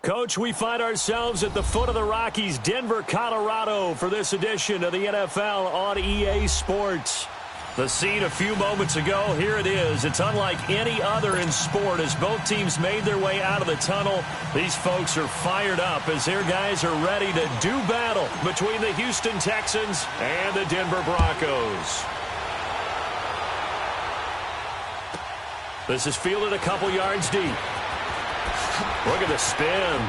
Coach, we find ourselves at the foot of the Rockies, Denver, Colorado, for this edition of the NFL on EA Sports. The scene a few moments ago, here it is. It's unlike any other in sport as both teams made their way out of the tunnel. These folks are fired up as their guys are ready to do battle between the Houston Texans and the Denver Broncos. This is fielded a couple yards deep. Look at the spin.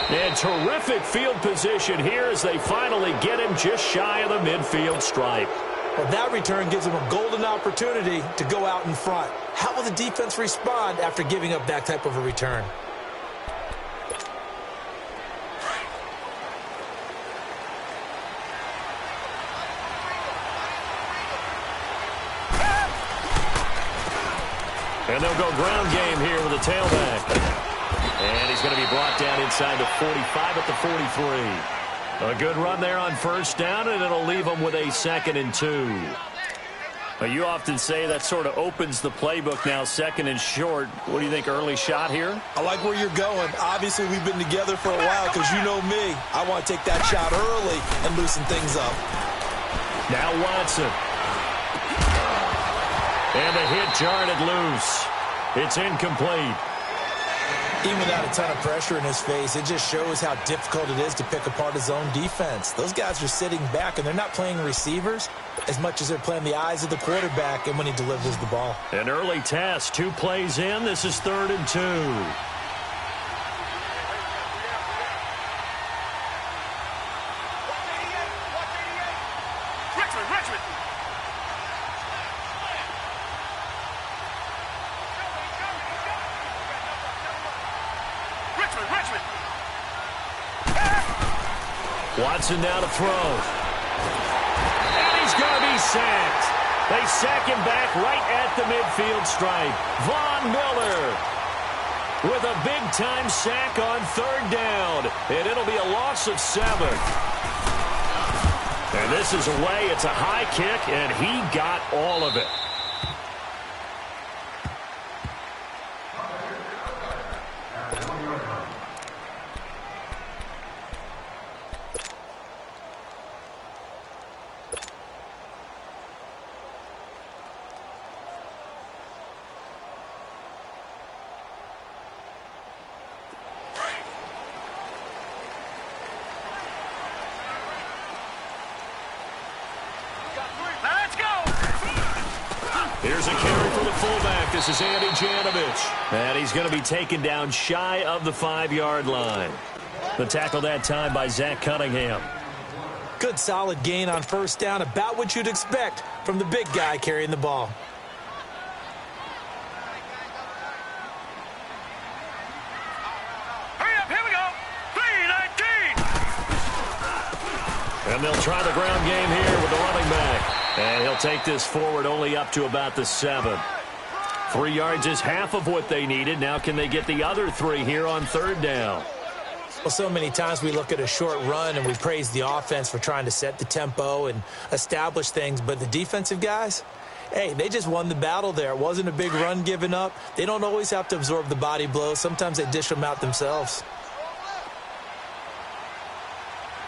And terrific field position here as they finally get him just shy of the midfield stripe. Well, that return gives them a golden opportunity to go out in front. How will the defense respond after giving up that type of a return? And they'll go ground game here with a tailback. And he's going to be brought down inside the 45 at the 43. A good run there on first down, and it'll leave them with a 2nd and 2. But you often say that sort of opens the playbook now, 2nd and short. What do you think, early shot here? I like where you're going. Obviously, we've been together for a while because you know me. I want to take that shot early and loosen things up. Now Watson. And the hit jarred it loose. It's incomplete. Even without a ton of pressure in his face, it just shows how difficult it is to pick apart his own defense. Those guys are sitting back, and they're not playing receivers as much as they're playing the eyes of the quarterback and when he delivers the ball. An early test, 2 plays in. This is 3rd and 2. Watson now to throw. And he's going to be sacked. They sack him back right at the midfield stripe. Von Miller with a big-time sack on 3rd down. And it'll be a loss of 7. And this is away. It's a high kick, and he got all of it. Here's a carry for the fullback. This is Andy Janovich. And he's going to be taken down shy of the 5-yard line. The tackle that time by Zach Cunningham. Good solid gain on first down, about what you'd expect from the big guy carrying the ball. Hurry up, here we go. 3-19. And they'll try the ground game here with the running back. And he'll take this forward only up to about the 7. 3 yards is half of what they needed. Now can they get the other 3 here on 3rd down? Well, so many times we look at a short run and we praise the offense for trying to set the tempo and establish things. But the defensive guys, hey, they just won the battle there. It wasn't a big run given up. They don't always have to absorb the body blows. Sometimes they dish them out themselves.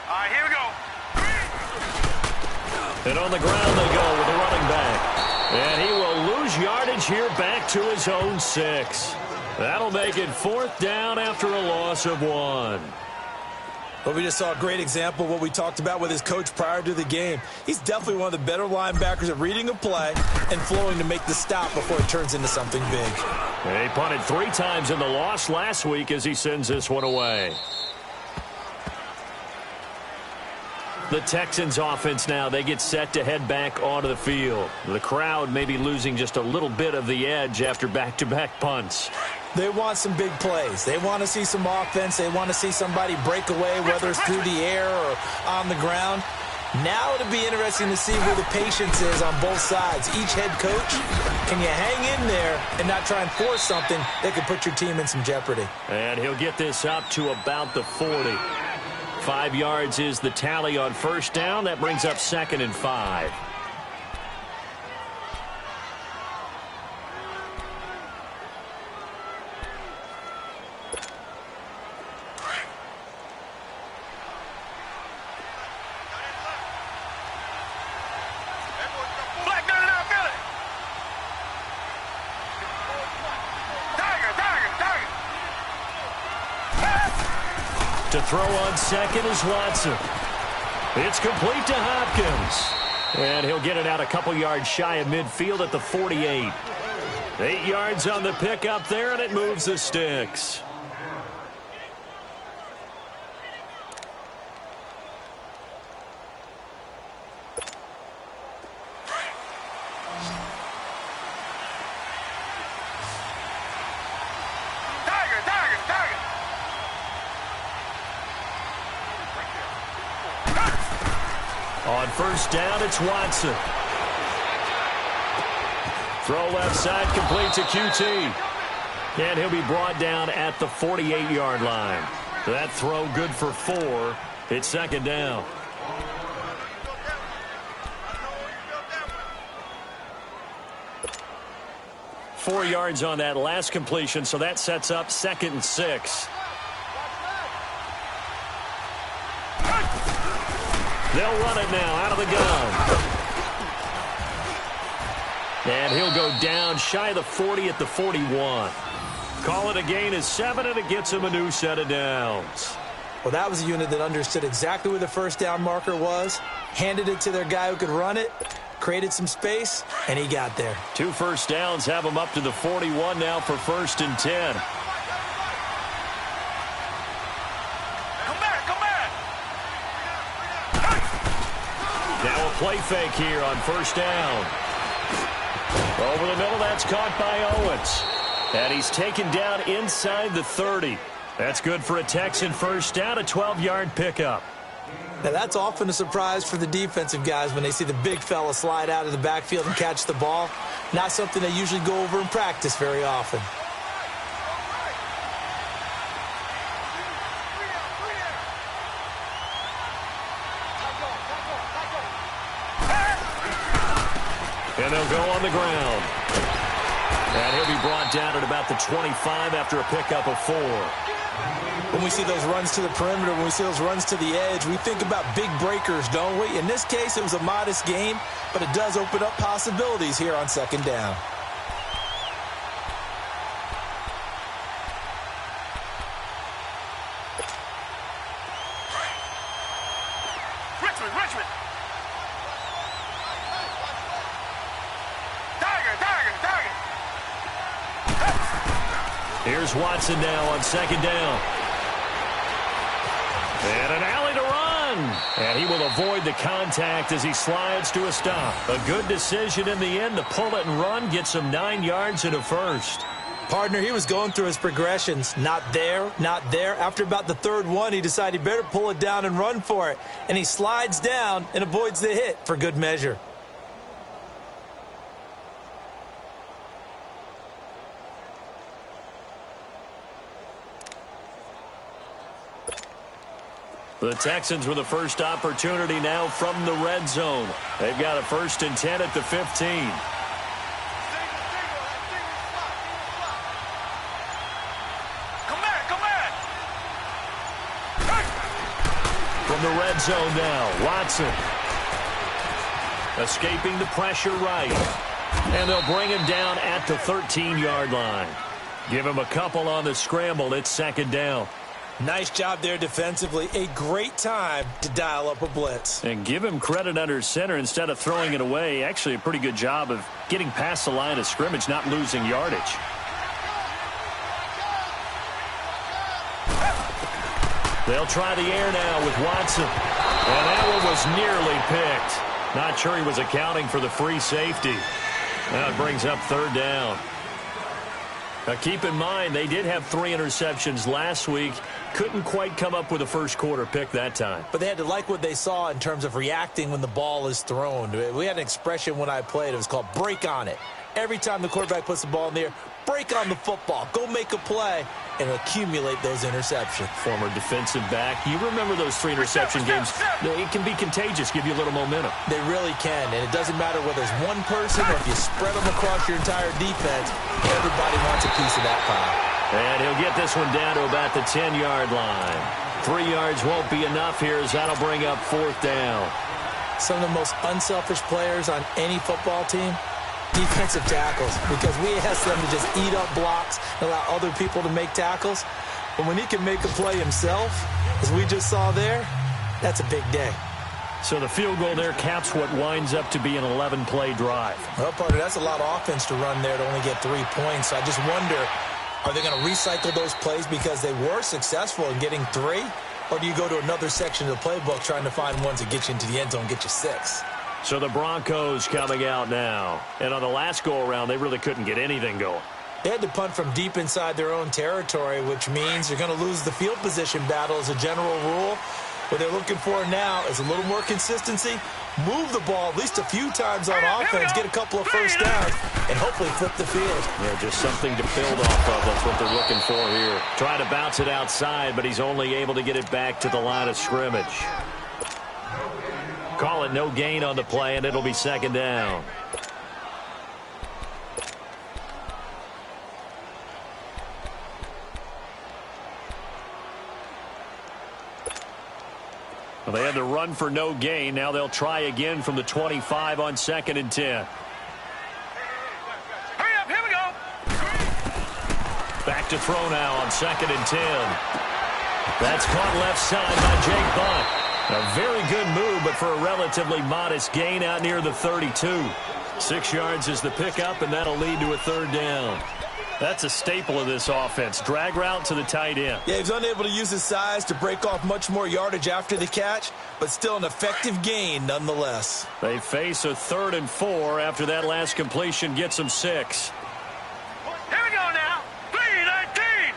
All right, here we go. And on the ground they go with the running back. And he will lose yardage here back to his own 6. That'll make it 4th down after a loss of 1. Well, we just saw a great example of what we talked about with his coach prior to the game. He's definitely one of the better linebackers at reading a play and flowing to make the stop before it turns into something big. He punted 3 times in the loss last week as he sends this one away. The Texans offense now, they get set to head back onto the field. The crowd may be losing just a little bit of the edge after back-to-back punts. They want some big plays. They want to see some offense. They want to see somebody break away, whether it's through the air or on the ground. Now it'll be interesting to see where the patience is on both sides. Each head coach, can you hang in there and not try and force something that could put your team in some jeopardy? And he'll get this up to about the 40. 5 yards is the tally on first down. That brings up 2nd and 5. throw on second is Watson. It's complete to Hopkins. And he'll get it out a couple yards shy of midfield at the 48. 8 yards on the pickup there, and it moves the sticks. On first down, it's Watson. Throw left side, complete to QT. And he'll be brought down at the 48-yard line. That throw good for 4. It's second down. Four yards on that last completion, so that sets up 2nd and 6. They'll run it now out of the gun. And he'll go down shy of the 40 at the 41. Call it a gain of 7, and it gets him a new set of downs. Well, that was a unit that understood exactly where the first down marker was, handed it to their guy who could run it, created some space, and he got there. 2 first downs have him up to the 41 now for 1st and 10. Now a play fake here on first down. Over the middle, that's caught by Owens. And he's taken down inside the 30. That's good for a Texan first down, a 12-yard pickup. Now, that's often a surprise for the defensive guys when they see the big fella slide out of the backfield and catch the ball. Not something they usually go over in practice very often. And they'll go on the ground. And he'll be brought down at about the 25 after a pickup of 4. When we see those runs to the perimeter, when we see those runs to the edge, we think about big breakers, don't we? In this case, it was a modest gain, but it does open up possibilities here on second down. Richmond. Here's Watson now on second down. And an alley to run. And he will avoid the contact as he slides to a stop. A good decision in the end to pull it and run. Gets him 9 yards and a first. Partner, he was going through his progressions. Not there, not there. After about the 3rd one, he decided he better pull it down and run for it. And he slides down and avoids the hit for good measure. The Texans with the first opportunity now from the red zone. They've got a 1st and 10 at the 15. From the red zone now, Watson. Escaping the pressure right. And they'll bring him down at the 13-yard line. Give him a couple on the scramble. It's second down. Nice job there defensively. A great time to dial up a blitz. And give him credit under center instead of throwing it away. Actually, a pretty good job of getting past the line of scrimmage, not losing yardage. They'll try the air now with Watson. And that one was nearly picked. Not sure he was accounting for the free safety. Now it brings up 3rd down. Now keep in mind, they did have 3 interceptions last week. Couldn't quite come up with a first-quarter pick that time. But they had to like what they saw in terms of reacting when the ball is thrown. We had an expression when I played. It was called break on it. Every time the quarterback puts the ball in the air, break on the football. Go make a play and accumulate those interceptions. Former defensive back. You remember those 3 interception games. It can be contagious, give you a little momentum. They really can, and it doesn't matter whether it's one person or if you spread them across your entire defense. Everybody wants a piece of that pie. And he'll get this one down to about the 10-yard line. 3 yards won't be enough here as that'll bring up 4th down. Some of the most unselfish players on any football team, defensive tackles, because we ask them to just eat up blocks and allow other people to make tackles. But when he can make a play himself, as we just saw there, that's a big day. So the field goal there caps what winds up to be an 11-play drive. Well, partner, that's a lot of offense to run there to only get 3 points. So I just wonder, are they going to recycle those plays because they were successful in getting 3? Or do you go to another section of the playbook trying to find ones that get you into the end zone and get you 6? So the Broncos coming out now. And on the last go-around, they really couldn't get anything going. They had to punt from deep inside their own territory, which means you're going to lose the field position battle as a general rule. What they're looking for now is a little more consistency, move the ball at least a few times on offense, get a couple of first downs, and hopefully flip the field. Yeah, just something to build off of. That's what they're looking for here. Trying to bounce it outside, but he's only able to get it back to the line of scrimmage. Call it no gain on the play, and it'll be second down. Well, they had to run for no gain. Now they'll try again from the 25 on 2nd and 10. Hurry up, here we go. Back to throw now on 2nd and 10. That's caught left side by Jake Butt. A very good move, but for a relatively modest gain out near the 32. 6 yards is the pickup, and that'll lead to a 3rd down. That's a staple of this offense. Drag route to the tight end. Yeah, he's unable to use his size to break off much more yardage after the catch, but still an effective gain nonetheless. They face a 3rd and 4 after that last completion gets them 6. Here we go now. 3-19.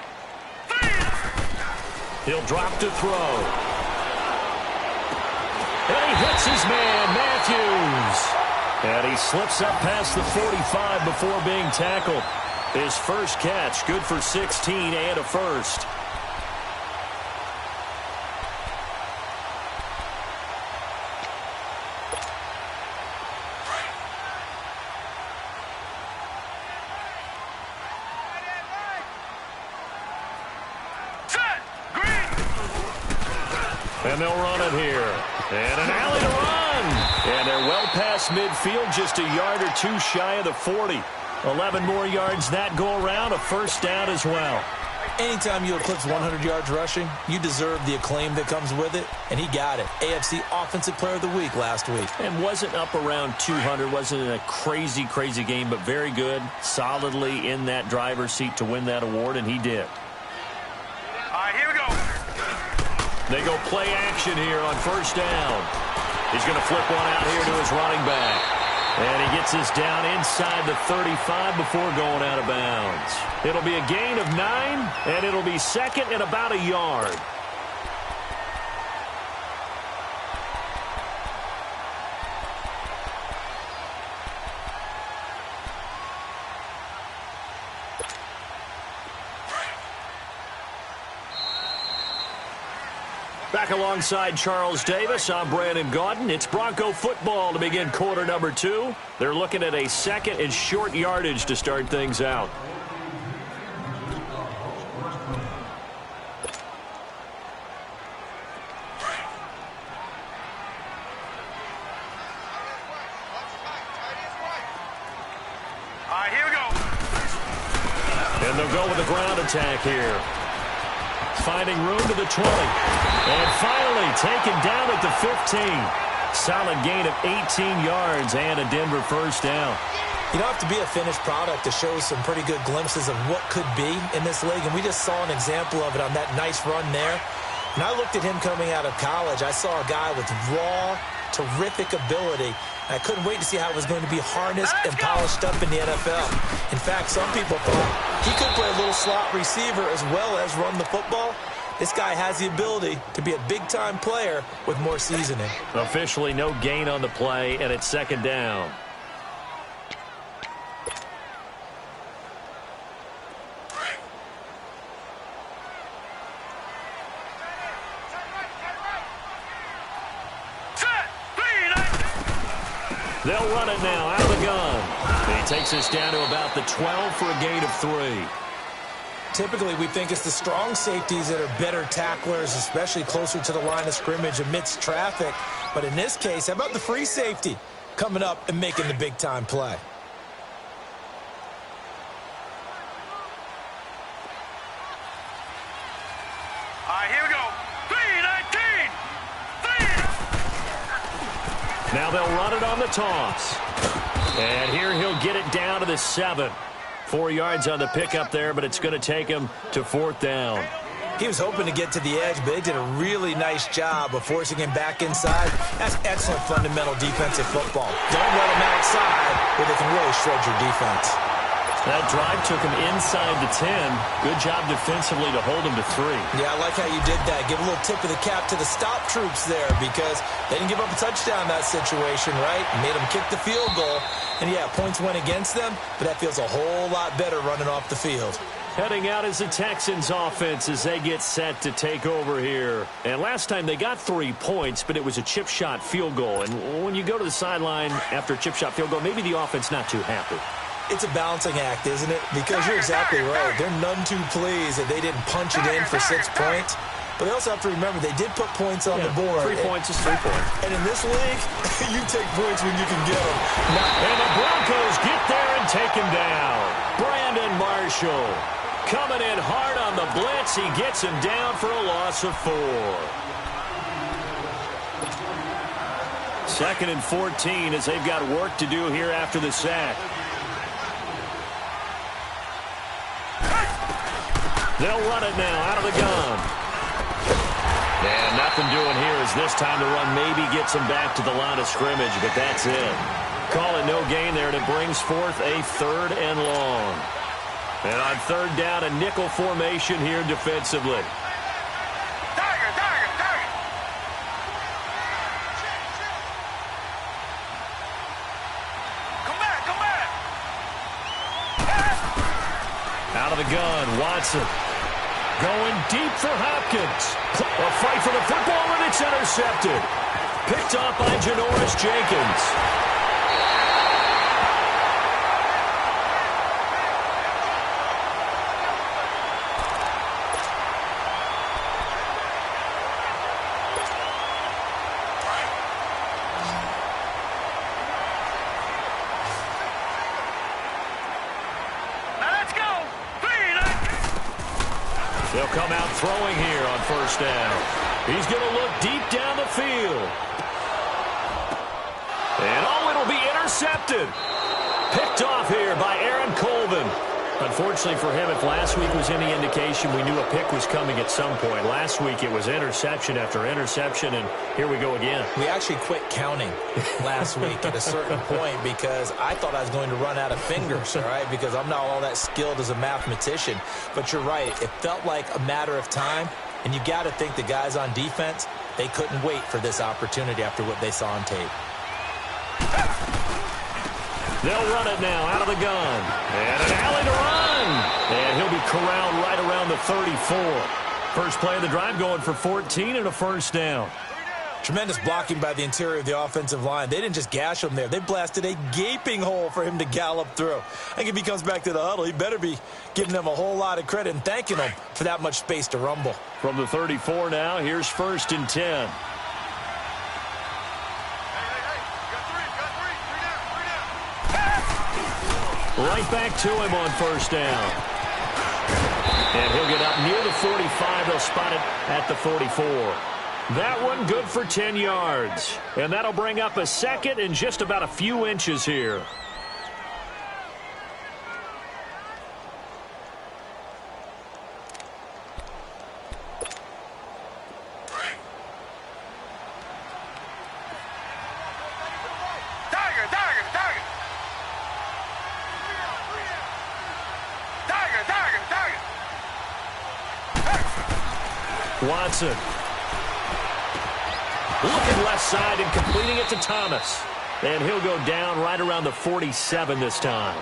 3. He'll drop to throw. And he hits his man, Matthews. And he slips up past the 45 before being tackled. His first catch, good for 16 and a first. Set. Green. And they'll run it here. And an alley to run. And they're well past midfield, just a yard or 2 shy of the 40. 11 more yards that go around, a first down as well. Anytime you eclipse 100 yards rushing, you deserve the acclaim that comes with it, and he got it. AFC Offensive Player of the Week last week. And wasn't up around 200, wasn't a crazy, crazy game, but very good, solidly in that driver's seat to win that award, and he did. All right, here we go. They go play action here on first down. He's going to flip one out here to his running back. And he gets this down inside the 35 before going out of bounds. It'll be a gain of 9, and it'll be second and about a yard. Back alongside Charles Davis, I'm Brandon Gaudin. It's Bronco football to begin quarter number 2. They're looking at a 2nd and short yardage to start things out. All right, here we go. And they'll go with a ground attack here. Finding room to the 20. And finally taken down at the 15. Solid gain of 18 yards and a Denver first down. You don't have to be a finished product to show some pretty good glimpses of what could be in this league, and we just saw an example of it on that nice run there. When I looked at him coming out of college, I saw a guy with raw, terrific ability. I couldn't wait to see how it was going to be harnessed and polished up in the NFL. In fact, some people thought he could play a little slot receiver as well as run the football. This guy has the ability to be a big-time player with more seasoning. Officially no gain on the play, and it's second down. They'll run it now out of the gun. And he takes us down to about the 12 for a gain of 3. Typically, we think it's the strong safeties that are better tacklers, especially closer to the line of scrimmage amidst traffic. But in this case, how about the free safety coming up and making the big-time play? Now they'll run it on the toss. And here he'll get it down to the 7. 4 yards on the pickup there, but it's going to take him to 4th down. He was hoping to get to the edge, but they did a really nice job of forcing him back inside. That's excellent fundamental defensive football. Don't let him outside where they can really shred your defense. That drive took him inside the 10. Good job defensively to hold him to 3. Yeah, I like how you did that. Give a little tip of the cap to the stop troops there because they didn't give up a touchdown in that situation, right? Made them kick the field goal. And, yeah, points went against them, but that feels a whole lot better running off the field. Heading out is the Texans offense as they get set to take over here. And last time they got 3 points, but it was a chip shot field goal. And when you go to the sideline after a chip shot field goal, maybe the offense not too happy. It's a balancing act, isn't it? Because you're exactly right. They're none too pleased that they didn't punch it in for 6 points. But they also have to remember they did put points on the board. 3 points is 3 points. And in this league, you take points when you can get them. And the Broncos get there and take him down. Brandon Marshall coming in hard on the blitz. He gets him down for a loss of 4. 2nd and 14 as they've got work to do here after the sack. They'll run it now out of the gun. And nothing doing here as this time the run maybe gets him back to the line of scrimmage, but that's it. Call it no gain there, and it brings forth a 3rd and long. And on 3rd down, a nickel formation here defensively. Tiger, tiger, tiger. Come back, come back. Out of the gun, Watson. Going deep for Hopkins. A fight for the football, and it's intercepted. Picked off by Janoris Jenkins. They'll come out throwing here on 1st down. He's going to look deep down the field. And, it'll be intercepted. Picked off here by Aaron Colvin. Unfortunately for him, if last week was any indication, we knew a pick was coming at some point. Last week it was interception after interception, and here we go again. We actually quit counting last week at a certain point because I thought I was going to run out of fingers, all right, because I'm not all that skilled as a mathematician. But you're right. It felt like a matter of time, and you got to think the guys on defense, they couldn't wait for this opportunity after what they saw on tape. They'll run it now out of the gun. And an alley to run. And he'll be corralled right around the 34. First play of the drive going for 14 and a 1st down. Tremendous blocking by the interior of the offensive line. They didn't just gash him there. They blasted a gaping hole for him to gallop through. I think if he comes back to the huddle, he better be giving them a whole lot of credit and thanking them for that much space to rumble. From the 34 now, here's 1st and 10. Right back to him on 1st down. And he'll get up near the 45. They'll spot it at the 44. That one good for 10 yards. And that'll bring up a 2nd and just about a few inches here. Watson. Looking left side and completing it to Thomas. And he'll go down right around the 47 this time.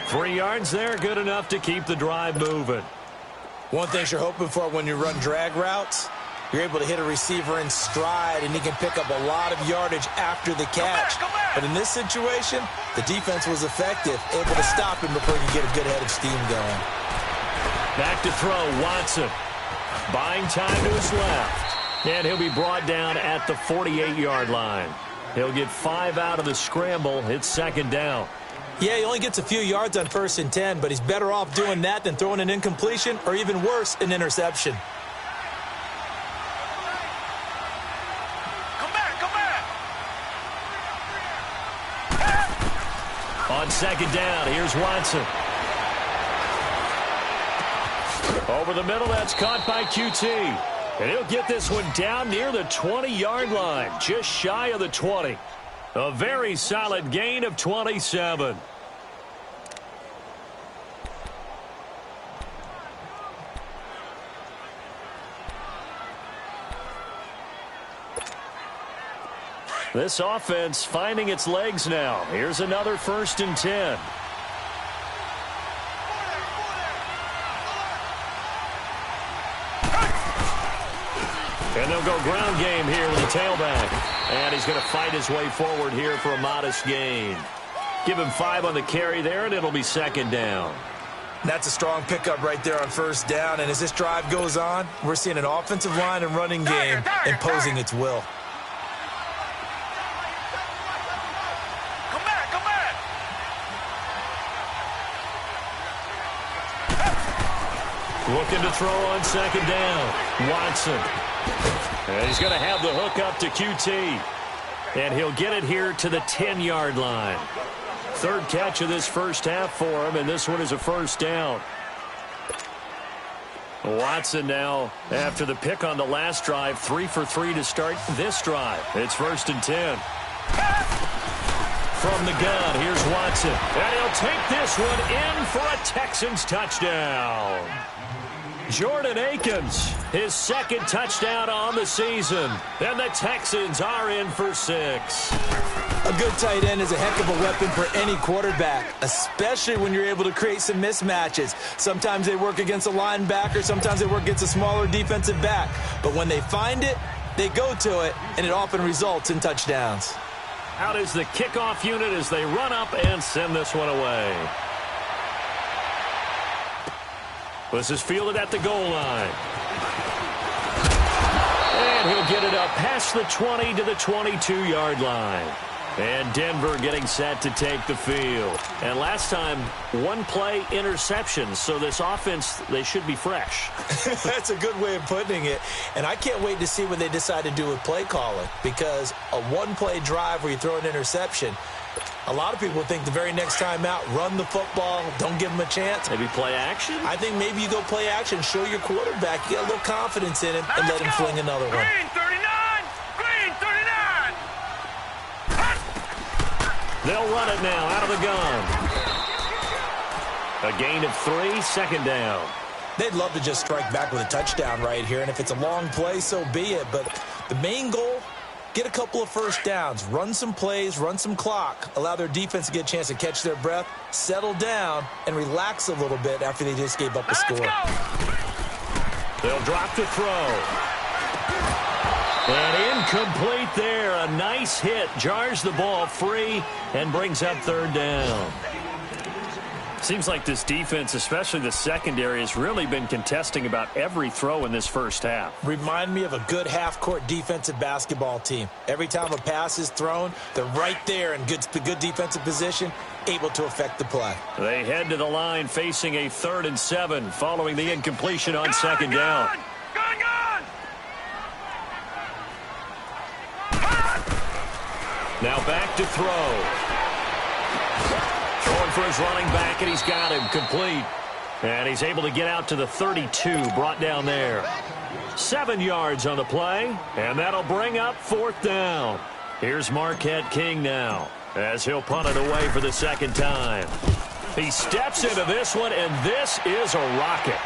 3 yards there, good enough to keep the drive moving. One thing you're hoping for when you run drag routes, you're able to hit a receiver in stride, and he can pick up a lot of yardage after the catch. But in this situation, the defense was effective, able to stop him before he could get a good head of steam going. Back to throw, Watson. Buying time to his left. And he'll be brought down at the 48-yard line. He'll get 5 out of the scramble. It's 2nd down. Yeah, he only gets a few yards on 1st and 10, but he's better off doing that than throwing an incompletion or even worse, an interception. Come back, come back. On second down, here's Watson. Over the middle, that's caught by QT. And he'll get this one down near the 20-yard line, just shy of the 20. A very solid gain of 27. This offense finding its legs now. Here's another 1st and 10. And they'll go ground game here with the tailback. And he's going to fight his way forward here for a modest gain. Give him 5 on the carry there, and it'll be 2nd down. That's a strong pickup right there on 1st down. And as this drive goes on, we're seeing an offensive line and running game imposing its will. Looking to throw on 2nd down. Watson. And he's going to have the hook up to QT. And he'll get it here to the 10-yard line. 3rd catch of this first half for him, and this one is a 1st down. Watson now, after the pick on the last drive, 3 for 3 to start this drive. It's 1st and 10. From the gun, here's Watson. And he'll take this one in for a Texans touchdown. Jordan Akins, his 2nd touchdown on the season. And the Texans are in for 6. A good tight end is a heck of a weapon for any quarterback, especially when you're able to create some mismatches. Sometimes they work against a linebacker, sometimes they work against a smaller defensive back. But when they find it, they go to it, and it often results in touchdowns. Out is the kickoff unit as they run up and send this one away. This is fielded at the goal line. And he'll get it up past the 20 to the 22-yard line. And Denver getting set to take the field. And last time, 1-play interception. So this offense, they should be fresh. That's a good way of putting it. And I can't wait to see what they decide to do with play calling. Because a 1-play drive where you throw an interception, a lot of people think the very next time out, run the football, don't give them a chance. Maybe play action? I think maybe you go play action, show your quarterback, you get a little confidence in him, and let him fling another one. Green 39! Green 39! They'll run it now out of the gun. A gain of 3, 2nd down. They'd love to just strike back with a touchdown right here, and if it's a long play, so be it. But the main goal, get a couple of 1st downs, run some plays, run some clock, allow their defense to get a chance to catch their breath, settle down, and relax a little bit after they just gave up a score. They'll drop the throw. And incomplete there. A nice hit. Jars the ball free and brings up 3rd down. Seems like this defense, especially the secondary, has really been contesting about every throw in this first half. Remind me of a good half-court defensive basketball team. Every time a pass is thrown, they're right there in good defensive position, able to affect the play. They head to the line facing a 3rd and 7 following the incompletion on 2nd down. Gun! Now back to throw. Throwing for his running back, and he's got him complete. And he's able to get out to the 32, brought down there. 7 yards on the play, and that'll bring up 4th down. Here's Marquette King now, as he'll punt it away for the 2nd time. He steps into this one, and this is a rocket.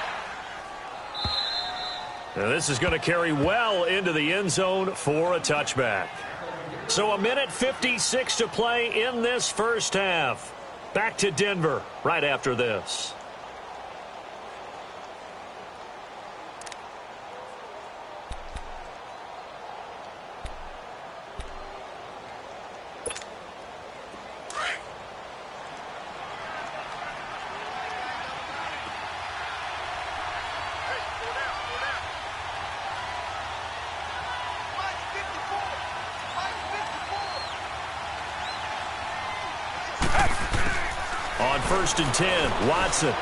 Now this is going to carry well into the end zone for a touchback. So 1:56 to play in this first half. Back to Denver right after this. On 1st and 10, Watson.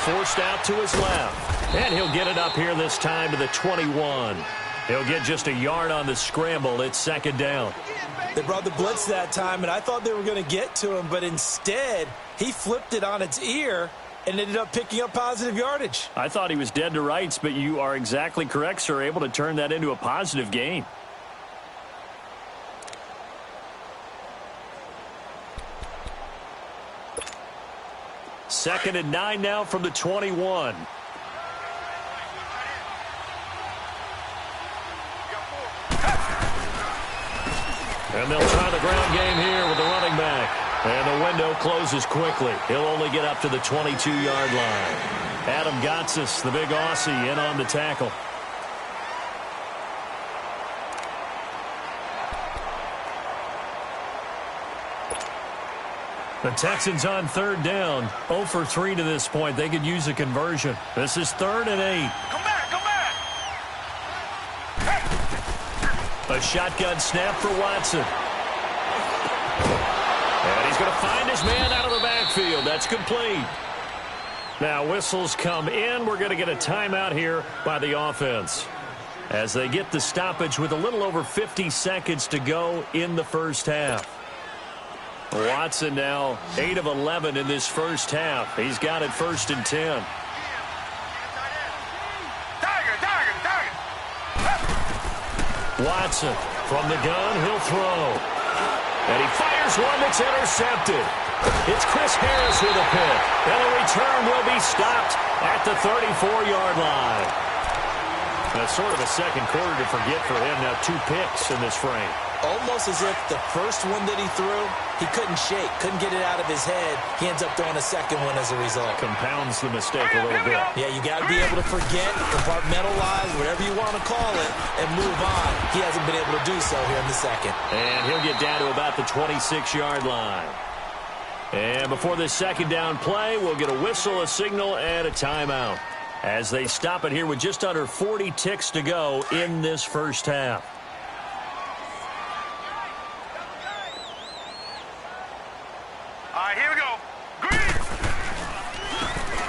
Forced out to his left. And he'll get it up here this time to the 21. He'll get just a yard on the scramble. It's second down. They brought the blitz that time, and I thought they were going to get to him, but instead he flipped it on its ear and ended up picking up positive yardage. I thought he was dead to rights, but you are exactly correct, sir. Able to turn that into a positive gain. Second and 9 now from the 21. And they'll try the ground game here with the running back. And the window closes quickly. He'll only get up to the 22-yard line. Adam Gotsis, the big Aussie, in on the tackle. The Texans on third down. 0 for 3 to this point. They could use a conversion. This is 3rd and 8. Come back, come back. A shotgun snap for Watson. And he's going to find his man out of the backfield. That's complete. Now whistles come in. We're going to get a timeout here by the offense as they get the stoppage with a little over 50 seconds to go in the first half. Watson now 8 of 11 in this first half. He's got it 1st and 10. Watson from the gun, he'll throw. And he fires one that's intercepted. It's Chris Harris with a pick. And the return will be stopped at the 34-yard line. That's sort of a second quarter to forget for him. Now 2 picks in this frame. Almost as if the first one that he threw, he couldn't shake, couldn't get it out of his head. He ends up throwing a second one as a result. Compounds the mistake a little bit. Yeah, you got to be able to forget, compartmentalize, whatever you want to call it, and move on. He hasn't been able to do so here in the second. And he'll get down to about the 26-yard line. And before this second down play, we'll get a whistle, a signal, and a timeout as they stop it here with just under 40 ticks to go in this first half. Here we go. Green.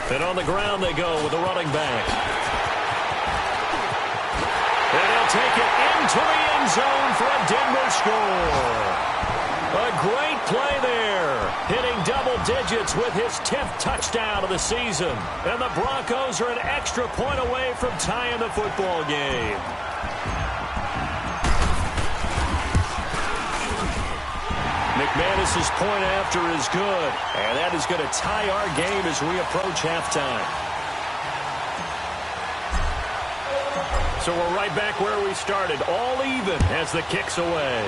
And on the ground they go with the running back. And he'll take it into the end zone for a Denver score. A great play there. Hitting double digits with his 10th touchdown of the season. And the Broncos are an extra point away from tying the football game. McManus's point after is good, and that is going to tie our game as we approach halftime. So we're right back where we started, all even as the kick's away.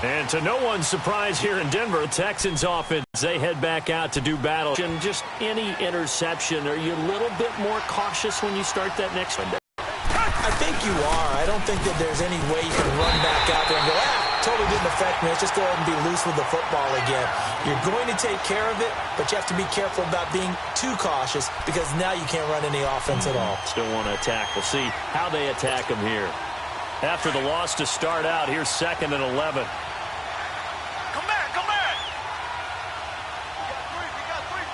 And to no one's surprise here in Denver, Texans offense, they head back out to do battle. And just any interception, are you a little bit more cautious when you start that next one? I think you are. I don't think that there's any way you can run back out there and go, totally didn't affect me. Let's just go ahead and be loose with the football again. You're going to take care of it, but you have to be careful about being too cautious because now you can't run any offense at all. Still want to attack. We'll see how they attack him here. After the loss to start out, here's 2nd and 11. Come back, come back. We got three,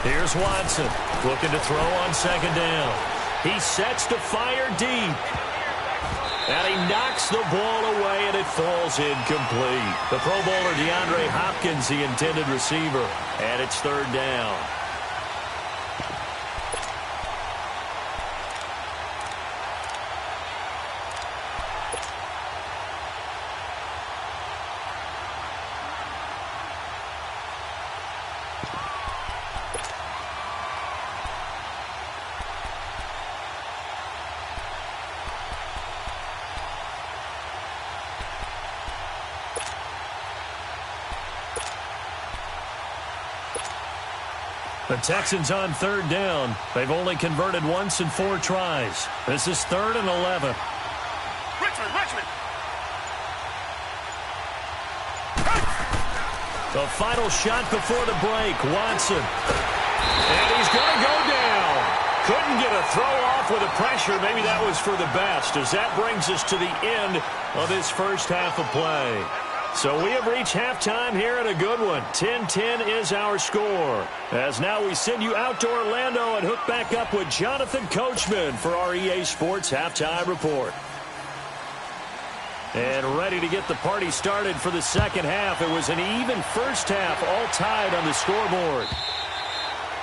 Here's Watson looking to throw on 2nd down. He sets to fire deep. And he knocks the ball away, and it falls incomplete. The Pro Bowler DeAndre Hopkins, the intended receiver. And it's 3rd down. The Texans on 3rd down. They've only converted once in 4 tries. This is 3rd and 11. Richmond. The final shot before the break. Watson. And he's going to go down. Couldn't get a throw off with the pressure. Maybe that was for the best as that brings us to the end of this first half of play. So we have reached halftime here at a good one. 10-10 is our score. As now we send you out to Orlando and hook back up with Jonathan Coachman for our EA Sports Halftime Report. And ready to get the party started for the second half. It was an even first half, all tied on the scoreboard.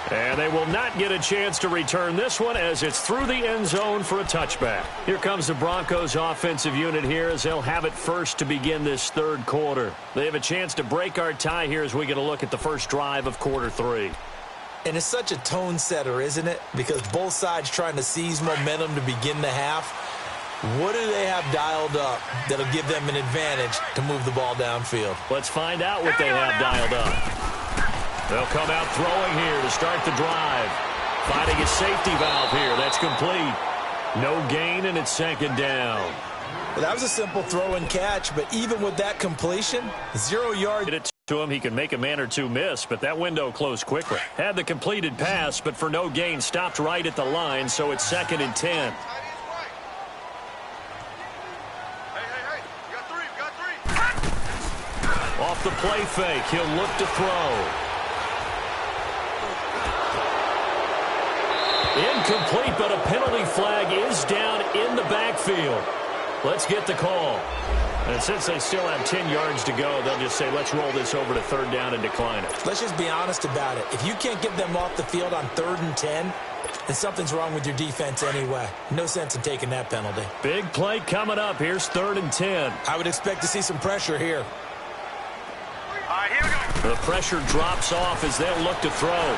And they will not get a chance to return this one as it's through the end zone for a touchback. Here comes the Broncos offensive unit here as they'll have it first to begin this third quarter. They have a chance to break our tie here as we get a look at the first drive of quarter 3. And it's such a tone setter, isn't it? Because both sides trying to seize momentum to begin the half. What do they have dialed up that'll give them an advantage to move the ball downfield? Let's find out what they have dialed up. They'll come out throwing here to start the drive. Finding a safety valve here. That's complete. No gain, and it's second down. Well, that was a simple throw and catch, but even with that completion, 0 yards. Get it to him. He can make a man or two miss, but that window closed quickly. Had the completed pass, but for no gain, stopped right at the line, so it's 2nd and 10. Off the play fake, he'll look to throw. Incomplete, but a penalty flag is down in the backfield. Let's get the call. And since they still have 10 yards to go, they'll just say, let's roll this over to third down and decline it. Let's just be honest about it. If you can't get them off the field on 3rd and 10, then something's wrong with your defense anyway. No sense in taking that penalty. Big play coming up. Here's 3rd and 10. I would expect to see some pressure here. All right, here we go. The pressure drops off as they'll look to throw.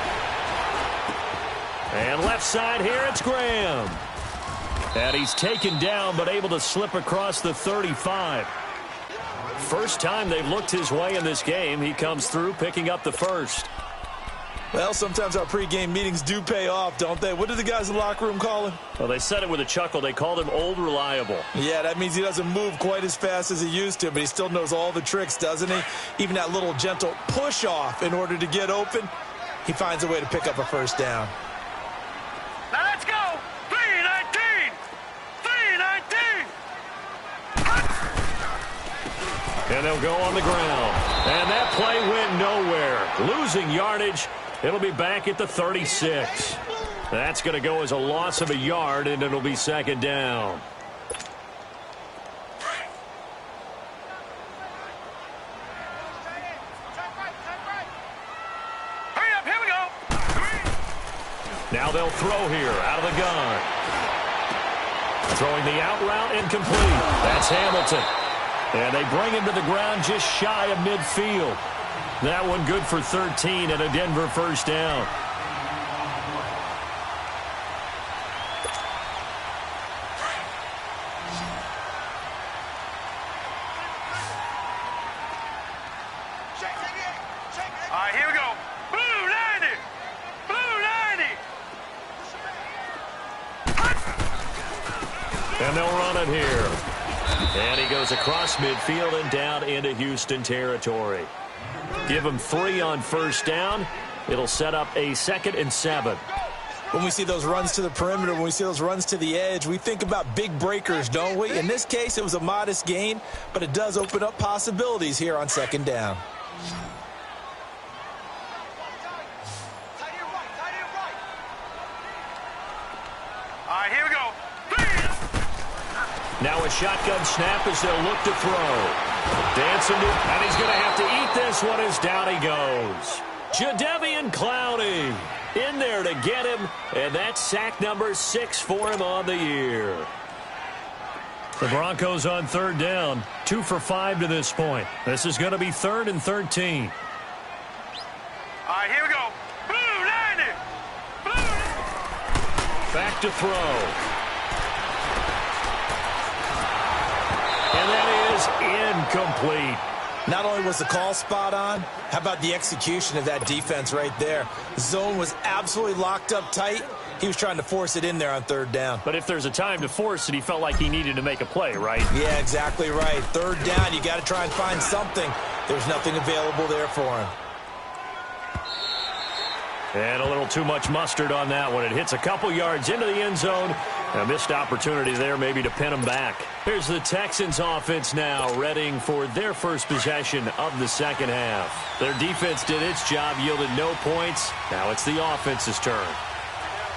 And left side here, it's Graham. And he's taken down, but able to slip across the 35. First time they've looked his way in this game. He comes through, picking up the first. Well, sometimes our pregame meetings do pay off, don't they? What do the guys in the locker room call him? Well, they said it with a chuckle. They called him Old Reliable. Yeah, that means he doesn't move quite as fast as he used to, but he still knows all the tricks, doesn't he? Even that little gentle push-off in order to get open, he finds a way to pick up a first down. Now let's go. 3-19. 3-19. And they'll go on the ground. And that play went nowhere. Losing yardage. It'll be back at the 36. That's going to go as a loss of a yard, and it'll be 2nd down. Hurry up, here we go. Now they'll throw here out of the gun. Throwing the out route incomplete. That's Hamilton. And they bring him to the ground just shy of midfield. That one good for 13 and a Denver first down. All right, here we go. Blue 90. Blue 90. And they'll run it here. And he goes across midfield and down into Houston territory. Give him 3 on first down. It'll set up a 2nd and 7. When we see those runs to the perimeter, when we see those runs to the edge, we think about big breakers, don't we? In this case, it was a modest gain, but it does open up possibilities here on 2nd down. All right, here we go. Now a shotgun snap as they'll look to throw. Dancing to, and he's going to have to eat this one as down he goes. Jadeveon Clowney in there to get him, and that's sack number 6 for him on the year. The Broncos on 3rd down, 2 for 5 to this point. This is going to be 3rd and 13. All right, here we go. Blue 90. Blue. Back to throw. And that is incomplete. Not only was the call spot on, how about the execution of that defense right there? Zone was absolutely locked up tight. He was trying to force it in there on 3rd down. But if there's a time to force it, he felt like he needed to make a play, right? Yeah, exactly right. 3rd down, you got to try and find something. There's nothing available there for him. And a little too much mustard on that one. It hits a couple yards into the end zone, A missed opportunity there maybe to pin them back. Here's the Texans offense now, readying for their first possession of the second half. Their defense did its job, yielded no points. Now it's the offense's turn.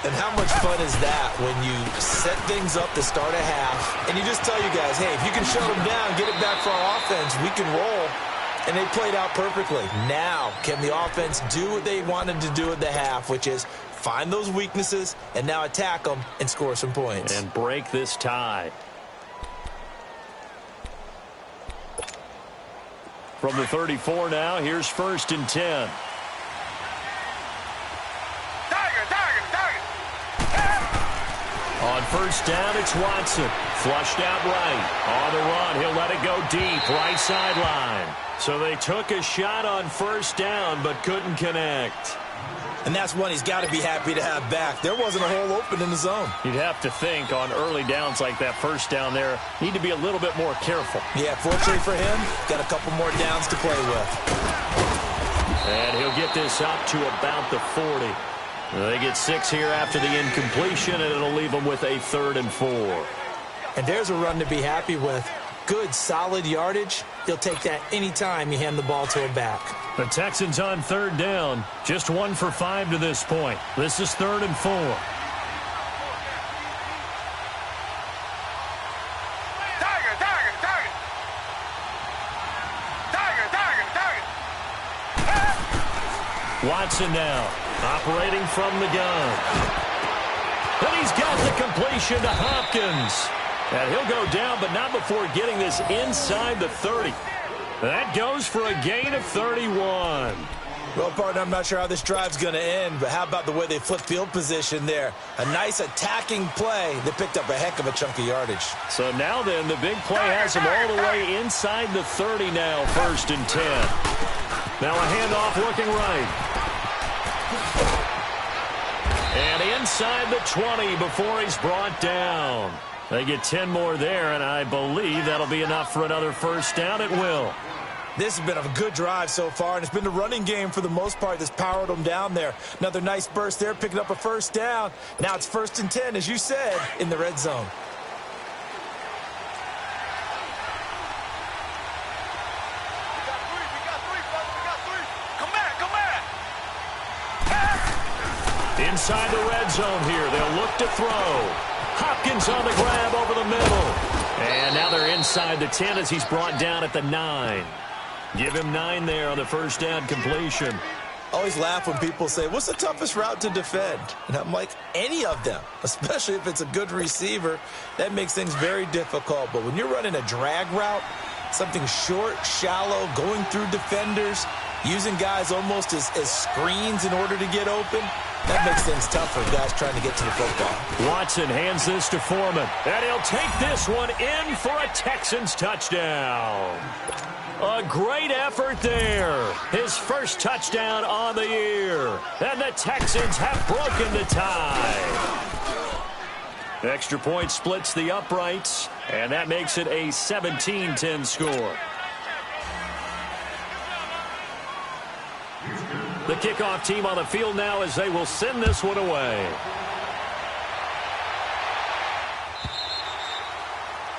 And how much fun is that when you set things up to start a half, and you just tell you guys, hey, if you can shut them down, get it back for our offense, we can roll. And they played out perfectly. Now, can the offense do what they wanted to do at the half, which is find those weaknesses and now attack them and score some points. And break this tie. From the 34 now, here's 1st and 10. On 1st down, it's Watson. Flushed out right. On the run, he'll let it go deep, right sideline. So they took a shot on 1st down, but couldn't connect. And that's one he's got to be happy to have back. There wasn't a hole open in the zone. You'd have to think on early downs like that 1st down there, need to be a little bit more careful. Yeah, fortunately for him, got a couple more downs to play with. And he'll get this up to about the 40. They get 6 here after the incompletion, and it'll leave them with a 3rd and 4. And there's a run to be happy with. Good, solid yardage. He'll take that anytime you hand the ball to him back. The Texans on 3rd down. Just 1 for 5 to this point. This is 3rd and 4. Watson now, operating from the gun. And he's got the completion to Hopkins. And he'll go down, but not before getting this inside the 30. That goes for a gain of 31. Well, partner, I'm not sure how this drive's going to end, but how about the way they flip field position there? A nice attacking play that picked up a heck of a chunk of yardage. So now then, the big play has him all the way inside the 30 now, 1st and 10. Now a handoff looking right. And inside the 20 before he's brought down. They get 10 more there, and I believe that'll be enough for another 1st down. It will. This has been a good drive so far, and it's been the running game for the most part that's powered them down there. Another nice burst there, picking up a 1st down. Now it's 1st and 10, as you said, in the red zone. Inside the red zone here, they'll look to throw. Hopkins on the grab over the middle. And now they're inside the 10 as he's brought down at the 9. Give him 9 there on the 1st down completion. Always laugh when people say, what's the toughest route to defend? And I'm like, any of them, especially if it's a good receiver. That makes things very difficult. But when you're running a drag route, something short, shallow, going through defenders, using guys almost as screens in order to get open, that makes things tough for guys trying to get to the football. Watson hands this to Foreman, and he'll take this one in for a Texans touchdown. A great effort there. His 1st touchdown on the year. And the Texans have broken the tie. Extra point splits the uprights, and that makes it a 17-10 score. The kickoff team on the field now as they will send this one away.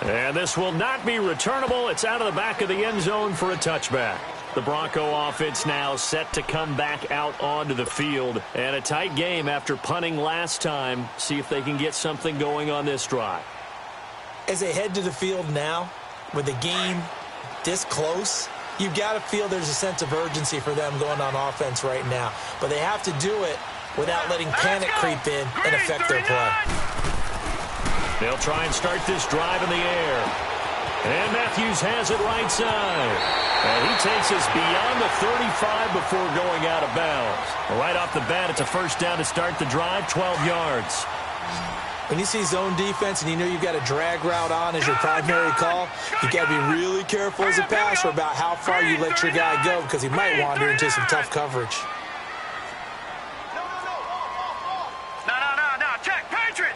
And this will not be returnable. It's out of the back of the end zone for a touchback. The Bronco offense now set to come back out onto the field. And a tight game after punting last time. See if they can get something going on this drive. As they head to the field now, with the game this close, you've got to feel there's a sense of urgency for them going on offense right now. But they have to do it without letting panic creep in and affect their play. They'll try and start this drive in the air. And Matthews has it right side. And he takes us beyond the 35 before going out of bounds. Right off the bat, it's a 1st down to start the drive, 12 yards. When you see zone defense and you know you've got a drag route on as your primary call, you've got to be really careful as a passer about how far you let your guy go because he might wander into some tough coverage. No. Check. Patriot.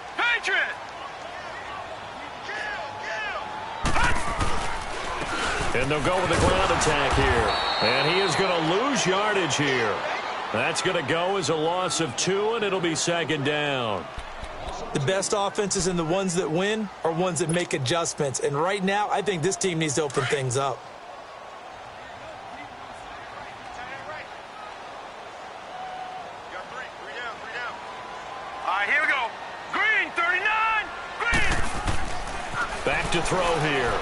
And they'll go with the ground attack here. And he is going to lose yardage here. That's going to go as a loss of 2, and it'll be 2nd down. The best offenses and the ones that win are ones that make adjustments. And right now, I think this team needs to open things up. All right, here we go. Green, 39. Green. Back to throw here.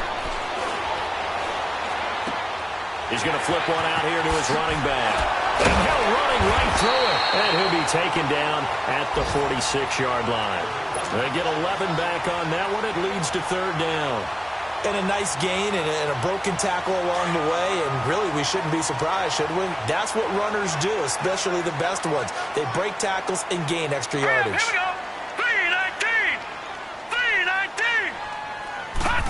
He's going to flip one out here to his running back. And Hill running right through it. And he'll be taken down at the 46-yard line. They get 11 back on that one. It leads to third down. And a nice gain and a broken tackle along the way. And really, we shouldn't be surprised, should we? That's what runners do, especially the best ones. They break tackles and gain extra yardage. Here we go. 319. 319. Hot.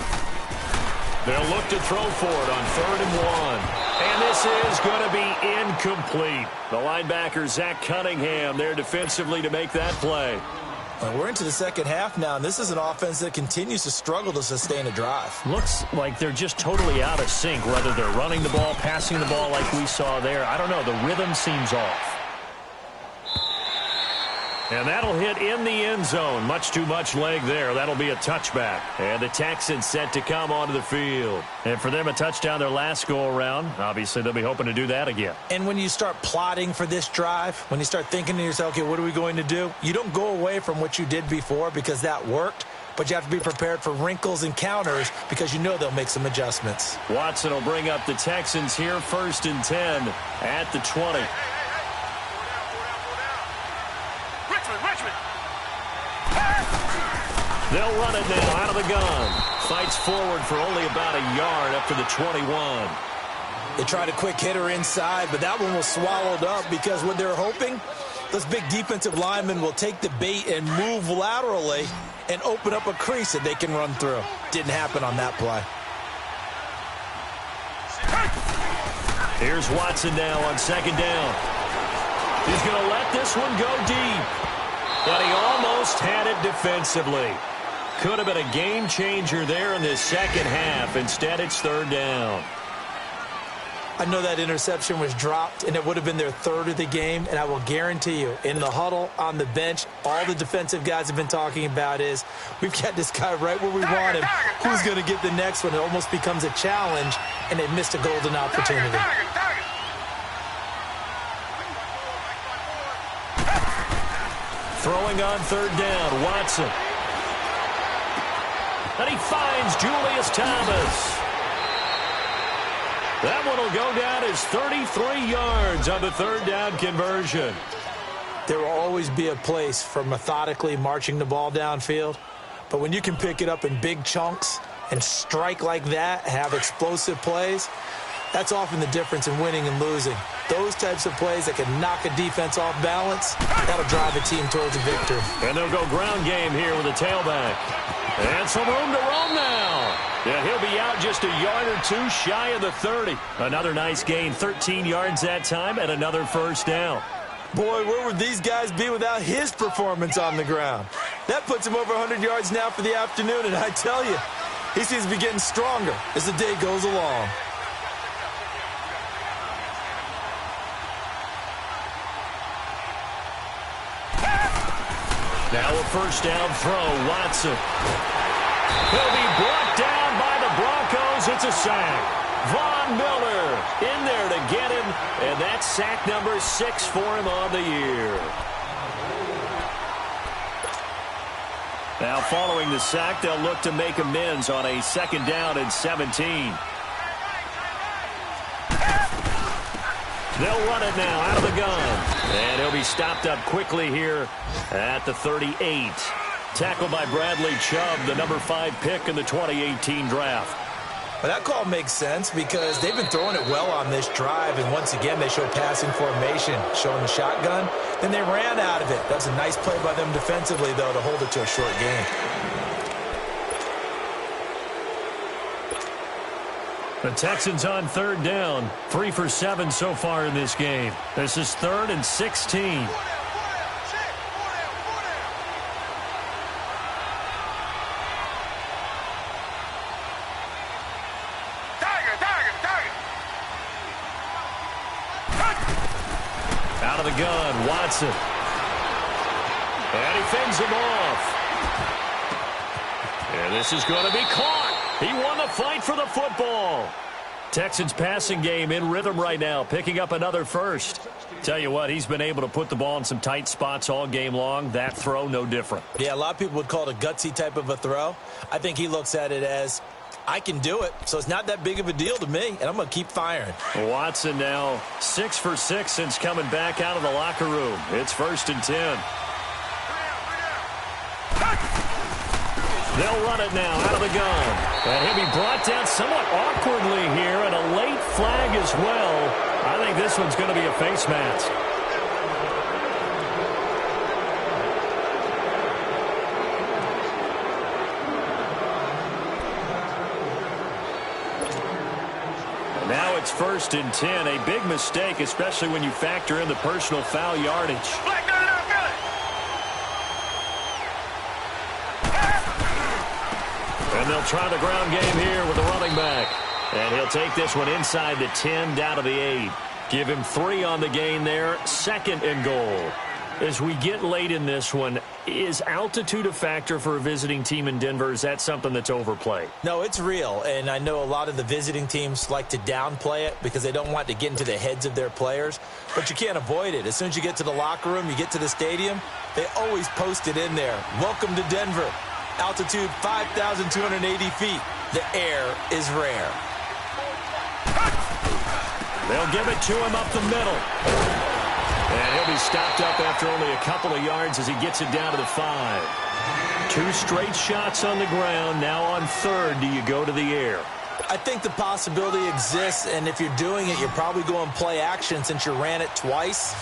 They'll look to throw for it on 3rd and 1. And this is going to be incomplete. The linebacker, Zach Cunningham, there defensively to make that play. Well, we're into the second half now, and this is an offense that continues to struggle to sustain a drive. Looks like they're just totally out of sync, whether they're running the ball, passing the ball like we saw there. I don't know. The rhythm seems off. And that'll hit in the end zone. Much too much leg there. That'll be a touchback. And the Texans set to come onto the field. And for them, a touchdown their last go-around. Obviously, they'll be hoping to do that again. And when you start plotting for this drive, when you start thinking to yourself, okay, what are we going to do? You don't go away from what you did before because that worked. But you have to be prepared for wrinkles and counters because you know they'll make some adjustments. Watson will bring up the Texans here, 1st and 10 at the 20. They'll run it now out of the gun. Fights forward for only about a yard up to the 21. They tried a quick hitter inside, but that one was swallowed up because what they're hoping, those big defensive linemen will take the bait and move laterally and open up a crease that they can run through. Didn't happen on that play. Here's Watson now on 2nd down. He's going to let this one go deep. But he almost had it defensively. Could have been a game changer there in this second half. Instead, it's 3rd down. I know that interception was dropped, and it would have been their 3rd of the game. And I will guarantee you, in the huddle, on the bench, all the defensive guys have been talking about is, we've got this guy right where we want him. Who's going to get the next one? It almost becomes a challenge, and they missed a golden opportunity. Throwing on 3rd down, Watson. And he finds Julius Thomas. That one will go down as 33 yards on the 3rd down conversion. There will always be a place for methodically marching the ball downfield. But when you can pick it up in big chunks and strike like that, have explosive plays, that's often the difference in winning and losing. Those types of plays that can knock a defense off balance, that'll drive a team towards a victory. And they'll go ground game here with a tailback. And some room to roam now. Yeah, he'll be out just a yard or two shy of the 30. Another nice gain, 13 yards that time, and another 1st down. Boy, where would these guys be without his performance on the ground? That puts him over 100 yards now for the afternoon, and I tell you, he seems to be getting stronger as the day goes along. Now a 1st down throw, Watson. He'll be brought down by the Broncos. It's a sack. Von Miller in there to get him, and that's sack number 6 for him on the year. Now following the sack, they'll look to make amends on a 2nd down and 17. They'll run it now out of the gun. And he'll be stopped up quickly here at the 38. Tackled by Bradley Chubb, the number 5 pick in the 2018 draft. Well, that call makes sense because they've been throwing it well on this drive, and once again they show passing formation, showing the shotgun. Then they ran out of it. That's a nice play by them defensively, though, to hold it to a short gain. The Texans on 3rd down, 3 for 7 so far in this game. This is 3rd and 16. Out of the gun, Watson. And he fends him off. And this is going to be caught. He won the fight for the football. Texans passing game in rhythm right now, picking up another first. Tell you what, he's been able to put the ball in some tight spots all game long. That throw, no different. Yeah, a lot of people would call it a gutsy type of a throw. I think he looks at it as, I can do it, so it's not that big of a deal to me, and I'm going to keep firing. Watson now 6 for 6 since coming back out of the locker room. It's 1st and 10. They'll run it now out of the gun. And he'll be brought down somewhat awkwardly here, and a late flag as well. I think this one's going to be a face mask. Now it's 1st and 10. A big mistake, especially when you factor in the personal foul yardage. And they'll try the ground game here with the running back. And he'll take this one inside the 10, down to the 8. Give him 3 on the gain there. 2nd and goal. As we get late in this one, is altitude a factor for a visiting team in Denver? Is that something that's overplayed? No, it's real, and I know a lot of the visiting teams like to downplay it because they don't want to get into the heads of their players, but you can't avoid it. As soon as you get to the locker room, you get to the stadium, they always post it in there. Welcome to Denver. Altitude 5,280 feet. The air is rare. They'll give it to him up the middle. And he'll be stopped up after only a couple of yards as he gets it down to the 5. 2 straight shots on the ground. Now on 3rd, do you go to the air? I think the possibility exists, and if you're doing it, you're probably going play action since you ran it twice.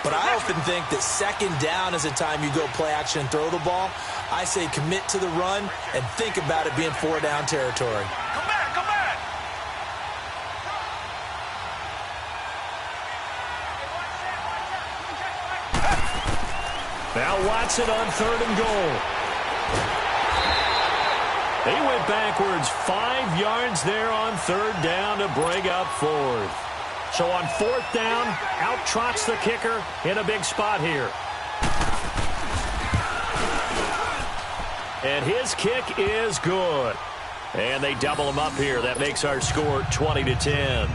But I often think that 2nd down is the time you go play action and throw the ball. I say commit to the run and think about it being 4-down territory. Come back, come back. Now Watson on 3rd and goal. He went backwards 5 yards there on 3rd down to bring up 4th. So on 4th down, out trots the kicker in a big spot here. And his kick is good. And they double him up here. That makes our score 20-10.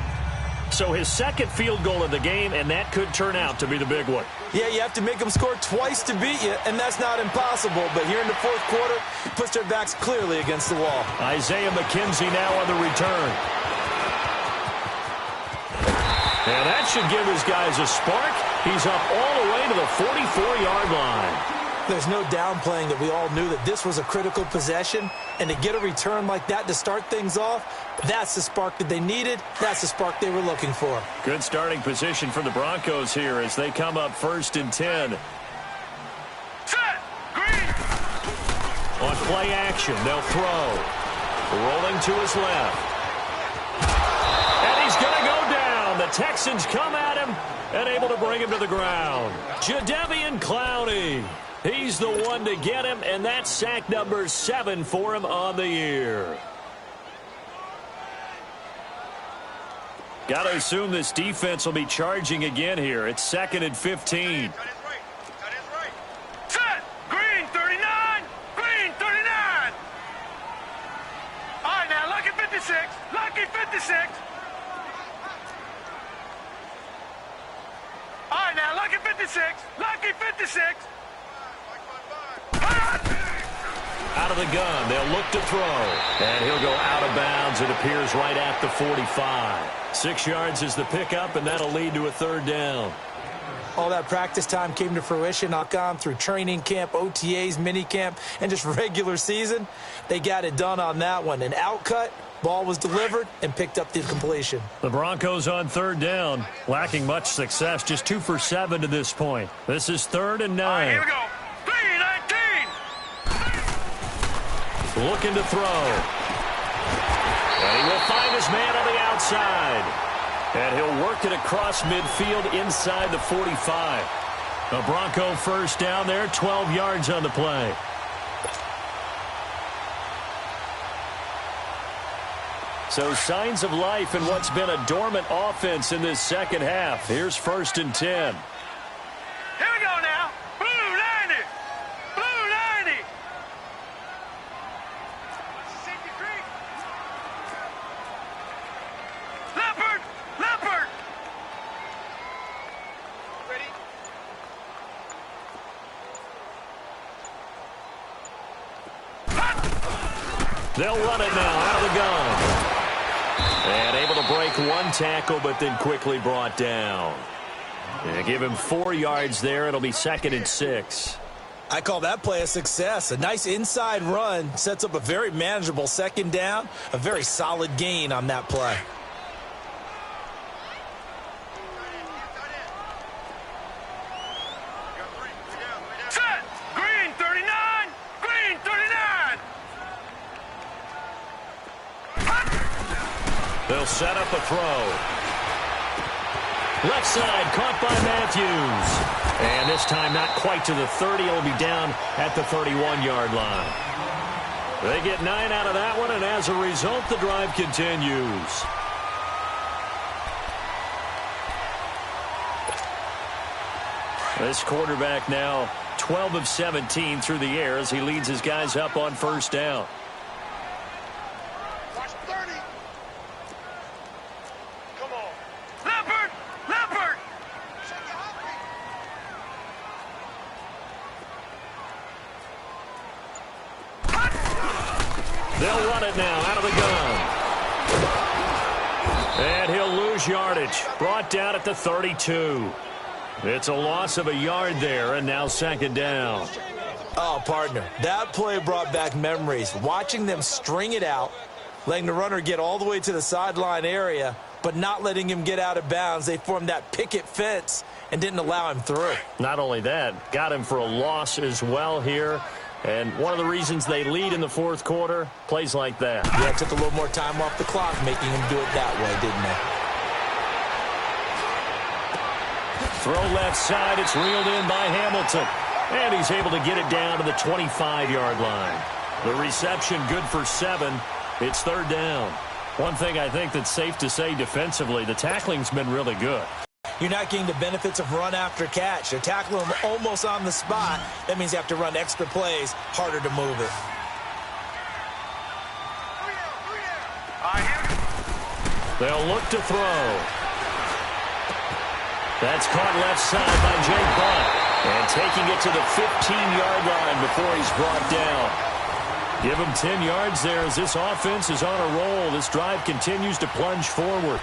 So his 2nd field goal of the game, and that could turn out to be the big one. Yeah, you have to make them score twice to beat you, and that's not impossible. But here in the 4th quarter, puts their backs clearly against the wall. Isaiah McKenzie now on the return. And that should give his guys a spark. He's up all the way to the 44-yard line. There's no downplaying that we all knew that this was a critical possession, and to get a return like that to start things off, that's the spark that they needed. That's the spark they were looking for. Good starting position for the Broncos here as they come up 1st and 10. Set. Green. On play action, they'll throw. Rolling to his left. And he's going to go down. The Texans come at him and able to bring him to the ground. Jadeveon Clowney. He's the one to get him, and that's sack number 7 for him on the year. Got to assume this defense will be charging again here. It's 2nd and 15. Set. Green 39. Green 39. All right, now lucky 56. Lucky 56. All right, now lucky 56. Lucky 56. Out of the gun, they'll look to throw. And he'll go out of bounds. It appears right at the 45. 6 yards is the pickup, and that'll lead to a 3rd down. All that practice time came to fruition. I've gone through training camp, OTAs, minicamp, and just regular season. They got it done on that one. An outcut, ball was delivered, and picked up the completion. The Broncos on 3rd down, lacking much success, just 2 for 7 to this point. This is 3rd and 9. All right, here we go. 3-19. Looking to throw. And he will find his man on the outside. And he'll work it across midfield inside the 45. A Bronco 1st down there, 12 yards on the play. So signs of life in what's been a dormant offense in this 2nd half. Here's 1st and 10. Here we go now. Blue 90. They'll run it now out of the gun. And able to break one tackle, but then quickly brought down. And give him 4 yards there. It'll be 2nd and 6. I call that play a success. A nice inside run sets up a very manageable 2nd down. A very solid gain on that play. Set! Green 39! Green 39! They'll set up a throw. Left side, caught by Matthews. And this time not quite to the 30. It'll be down at the 31-yard line. They get 9 out of that one, and as a result, the drive continues. This quarterback now 12 of 17 through the air as he leads his guys up on 1st down. Watch 30! Come on! Leopard! Leopard! They'll run it now out of the gun. And he'll lose yardage. Brought down at the 32. It's a loss of a yard there, and now 2nd down. Oh, partner, that play brought back memories. Watching them string it out, letting the runner get all the way to the sideline area, but not letting him get out of bounds. They formed that picket fence and didn't allow him through. Not only that, got him for a loss as well here. And one of the reasons they lead in the 4th quarter, plays like that. Yeah, it took a little more time off the clock, making him do it that way, didn't they? Throw left side, it's reeled in by Hamilton. And he's able to get it down to the 25-yard line. The reception good for 7. It's 3rd down. One thing I think that's safe to say defensively, the tackling's been really good. You're not getting the benefits of run after catch. They're tackling him almost on the spot. That means you have to run extra plays, harder to move it. They'll look to throw. That's caught left side by Jake Butt. And taking it to the 15-yard line before he's brought down. Give him 10 yards there as this offense is on a roll. This drive continues to plunge forward.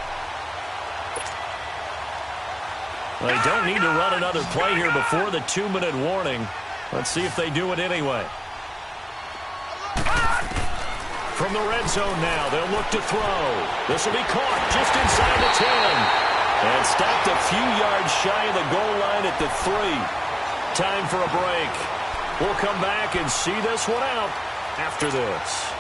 They don't need to run another play here before the 2-minute warning. Let's see if they do it anyway. From the red zone now, they'll look to throw. This will be caught just inside the 10. And stopped a few yards shy of the goal line at the 3. Time for a break. We'll come back and see this one out after this.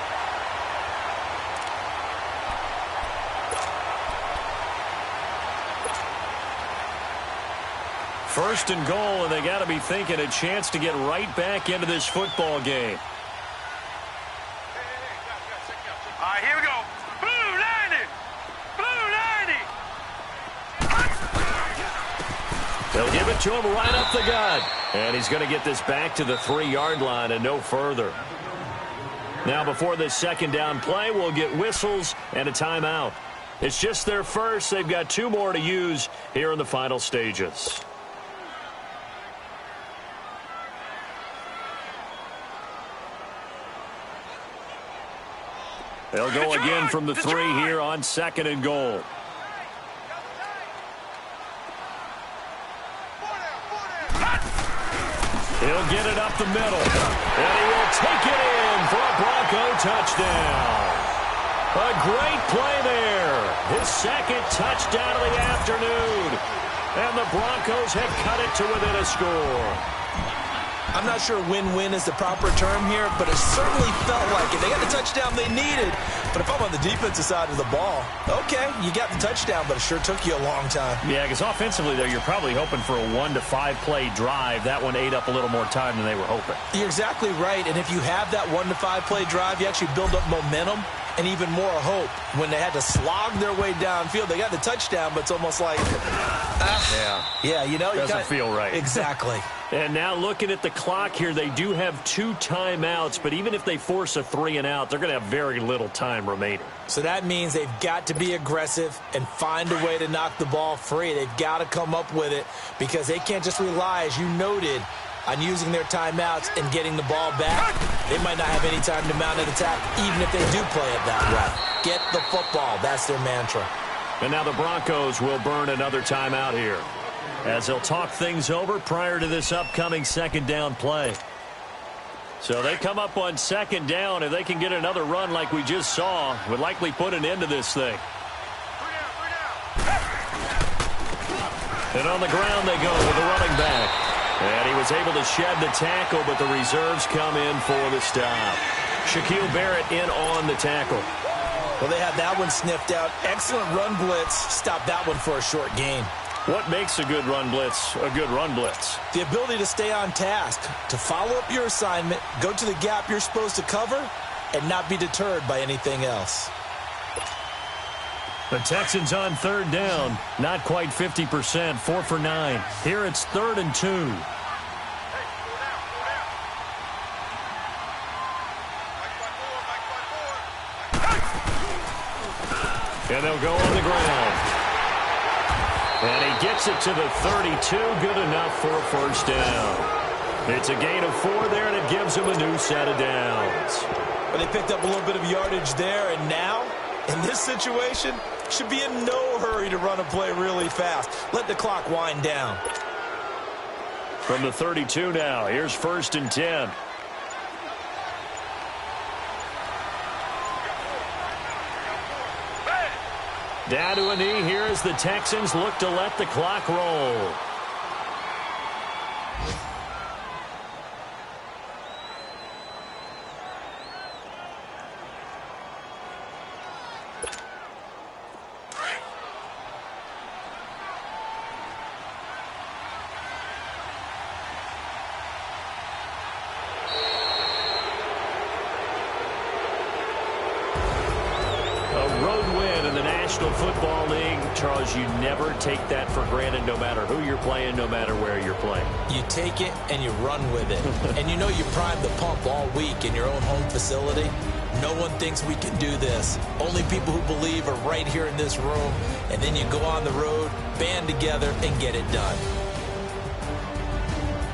First and goal, and they got to be thinking a chance to get right back into this football game. All right, here we go. Blue 90! Blue 90! They'll give it to him right up the gut. And he's going to get this back to the 3-yard line and no further. Now before this 2nd down play, we'll get whistles and a timeout. It's just their first. They've got 2 more to use here in the final stages. They'll go again from the 3 here on 2nd and goal. He'll get it up the middle. And he will take it in for a Bronco touchdown. A great play there. His 2nd touchdown of the afternoon. And the Broncos have cut it to within a score. I'm not sure win-win is the proper term here, but it certainly felt like it. They got the touchdown they needed, but if I'm on the defensive side of the ball, okay, you got the touchdown, but it sure took you a long time. Yeah, because offensively, though, you're probably hoping for a 1 to 5 play drive. That one ate up a little more time than they were hoping. You're exactly right, and if you have that 1 to 5 play drive, you actually build up momentum and even more hope. When they had to slog their way downfield, they got the touchdown, but it's almost like, yeah, you know, doesn't feel right. Exactly. And now looking at the clock here, they do have 2 timeouts, but even if they force a 3 and out, they're going to have very little time remaining. So that means they've got to be aggressive and find a way to knock the ball free. They've got to come up with it because they can't just rely, as you noted, on using their timeouts and getting the ball back. They might not have any time to mount an attack, even if they do play it that way. Get the football. That's their mantra. And now the Broncos will burn another timeout here, as they'll talk things over prior to this upcoming second down play. So they come up on second down. If they can get another run like we just saw, would likely put an end to this thing. And on the ground they go with the running back. And he was able to shed the tackle, but the reserves come in for the stop. Shaquille Barrett in on the tackle. Well, they had that one sniffed out. Excellent run blitz. Stop that one for a short gain. What makes a good run blitz a good run blitz? The ability to stay on task, to follow up your assignment, go to the gap you're supposed to cover, and not be deterred by anything else. The Texans on third down. Not quite 50%, 4 for 9. Here it's 3rd and 2. And they'll go on the ground. And he gets it to the 32. Good enough for a first down. It's a gain of 4 there, and it gives him a new set of downs. But they picked up a little bit of yardage there, and now, in this situation, should be in no hurry to run a play really fast. Let the clock wind down. From the 32 now, here's 1st and 10. Down to a knee here as the Texans look to let the clock roll. Football League, Charles, you never take that for granted, no matter who you're playing, no matter where you're playing. You take it and you run with it. And you know you primed the pump all week in your own home facility. No one thinks we can do this. Only people who believe are right here in this room. And then you go on the road, band together, and get it done.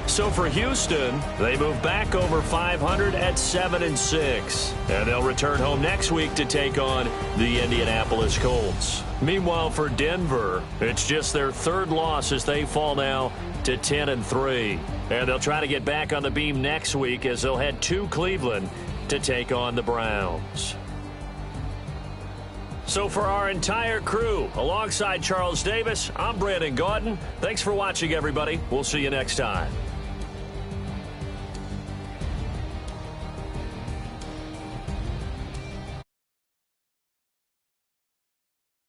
So for Houston, they move back over 500 at 7-6. And they'll return home next week to take on the Indianapolis Colts. Meanwhile, for Denver, it's just their 3rd loss as they fall now to 10-3. And they'll try to get back on the beam next week as they'll head to Cleveland to take on the Browns. So for our entire crew, alongside Charles Davis, I'm Brandon Gaudin. Thanks for watching, everybody. We'll see you next time.